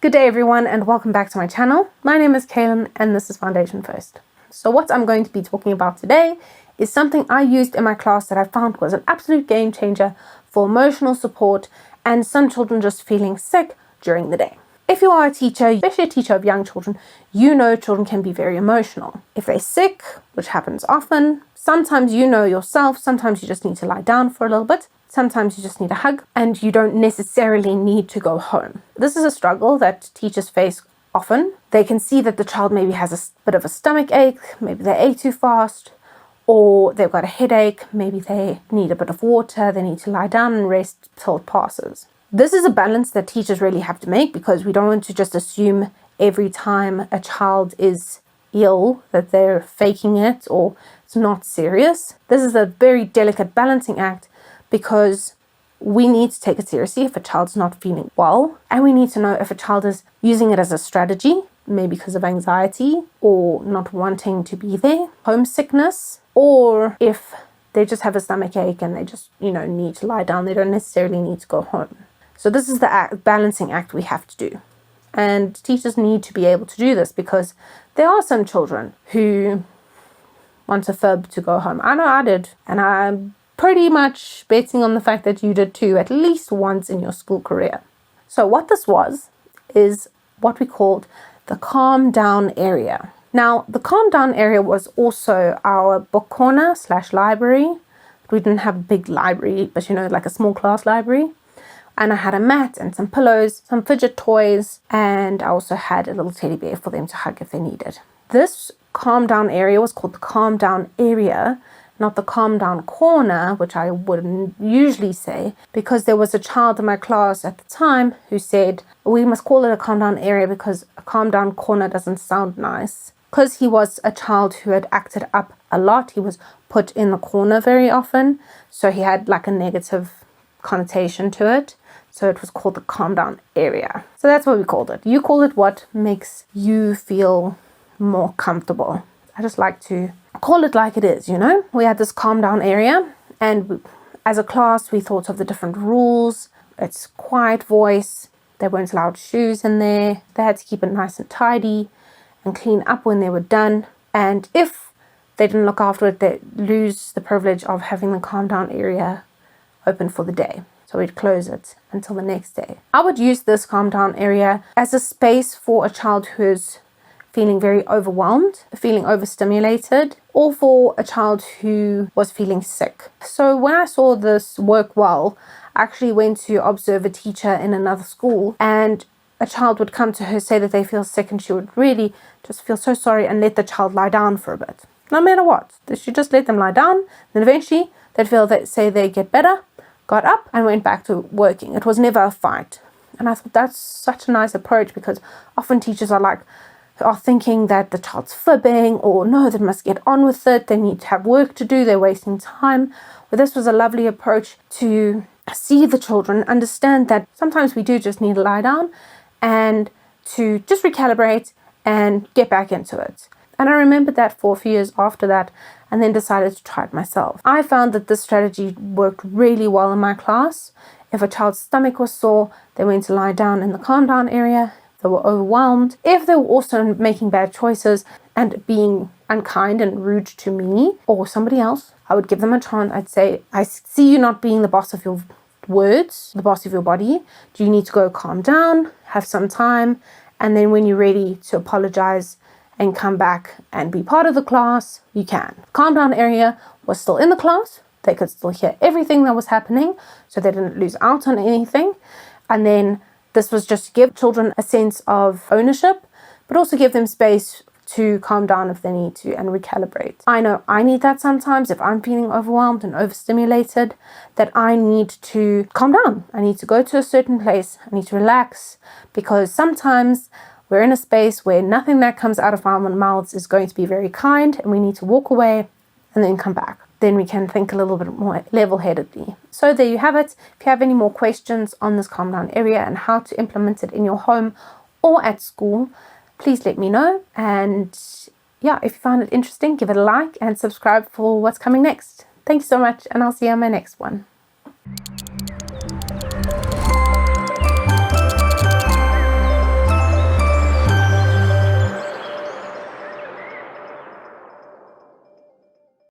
Good day everyone and welcome back to my channel. My name is Cailyn and this is Foundation First. So what I'm going to be talking about today is something I used in my class that I found was an absolute game changer for emotional support and some children just feeling sick during the day. If you are a teacher, especially a teacher of young children, you know children can be very emotional. If they're sick, which happens often, sometimes you know yourself, sometimes you just need to lie down for a little bit. Sometimes you just need a hug and you don't necessarily need to go home. This is a struggle that teachers face often. They can see that the child maybe has a bit of a stomach ache, maybe they ate too fast, or they've got a headache, maybe they need a bit of water, they need to lie down and rest till it passes. This is a balance that teachers really have to make because we don't want to just assume every time a child is ill that they're faking it or it's not serious. This is a very delicate balancing act because we need to take it seriously if a child's not feeling well, and we need to know if a child is using it as a strategy, maybe because of anxiety or not wanting to be there, homesickness, or if they just have a stomach ache and they just, need to lie down. They don't necessarily need to go home. So this is the balancing act we have to do. And teachers need to be able to do this because there are some children who want a fib to go home. I know I did, and I'm pretty much betting on the fact that you did too, at least once in your school career. So what this was is what we called the calm down area. Now, the calm down area was also our book corner / library. We didn't have a big library, but like a small class library. And I had a mat and some pillows, some fidget toys, and I also had a little teddy bear for them to hug if they needed. This calm down area was called the calm down area, not the calm down corner, which I wouldn't usually say, because there was a child in my class at the time who said, we must call it a calm down area because a calm down corner doesn't sound nice. Because he was a child who had acted up a lot, he was put in the corner very often, so he had like a negative connotation to it. So it was called the calm down area. So that's what we called it. You call it what makes you feel more comfortable. I just like to call it like it is, We had this calm down area, and as a class we thought of the different rules. It's quiet voice, they weren't allowed shoes in there, they had to keep it nice and tidy and clean up when they were done, and if they didn't look after it, they'd lose the privilege of having the calm down area open for the day. So we'd close it until the next day. I would use this calm down area as a space for a child who's feeling very overwhelmed, feeling overstimulated, or for a child who was feeling sick. So when I saw this work well, I actually went to observe a teacher in another school, and a child would come to her, say that they feel sick, and she would really just feel so sorry and let the child lie down for a bit. No matter what, she just let them lie down. Then eventually they'd say they get better, got up and went back to working. It was never a fight. And I thought that's such a nice approach, because often teachers are thinking that the child's fibbing, or no, they must get on with it, they need to have work to do, they're wasting time. But this was a lovely approach to see the children, understand that sometimes we do just need to lie down and to just recalibrate and get back into it. And I remembered that for a few years after that, and then decided to try it myself. I found that this strategy worked really well in my class. If a child's stomach was sore, they went to lie down in the calm down area. They were overwhelmed. If they were also making bad choices and being unkind and rude to me or somebody else, I would give them a chance. I'd say, I see you not being the boss of your words, the boss of your body. Do you need to go calm down, have some time, and then when you're ready to apologize and come back and be part of the class, you can. Calm down area was still in the class. They could still hear everything that was happening, so they didn't lose out on anything. And then this was just to give children a sense of ownership, but also give them space to calm down if they need to and recalibrate. I know I need that sometimes if I'm feeling overwhelmed and overstimulated, that I need to calm down. I need to go to a certain place. I need to relax, because sometimes we're in a space where nothing that comes out of our mouths is going to be very kind, and we need to walk away and then come back. Then we can think a little bit more level-headedly. So there you have it. If you have any more questions on this calm down area and how to implement it in your home or at school, please let me know. And if you found it interesting, give it a like and subscribe for what's coming next. Thank you so much, and I'll see you on my next one.